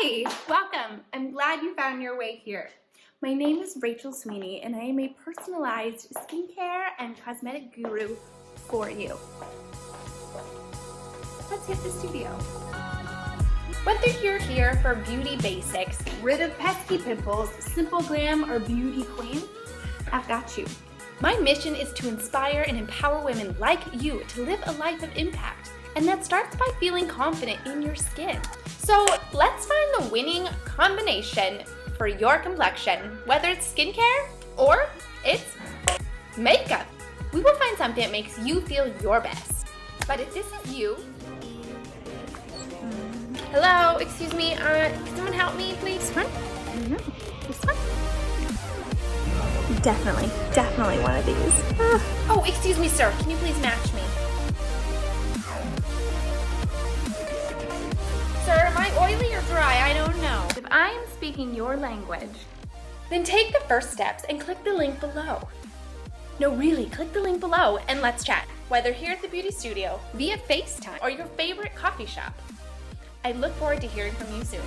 Hi, welcome. I'm glad you found your way here. My name is Rachel Sweeney and I am a personalized skincare and cosmetic guru for you. Let's hit the studio. Whether you're here for beauty basics, Rid of pesky pimples, simple glam, or beauty queen, I've got you. my mission is to inspire and empower women like you to live a life of impact. And that starts by feeling confident in your skin. So let's find the winning combination for your complexion, whether it's skincare or it's makeup. We will find something that makes you feel your best. But if this is you, hello, excuse me, can someone help me, please? This one? This one? Definitely one of these. Oh, excuse me, sir, can you please match me? Sir, am I oily or dry? I don't know. If I am speaking your language, Then take the first steps and click the link below. No, really, click the link below and let's chat. Whether here at the beauty studio, via FaceTime, or your favorite coffee shop. I look forward to hearing from you soon.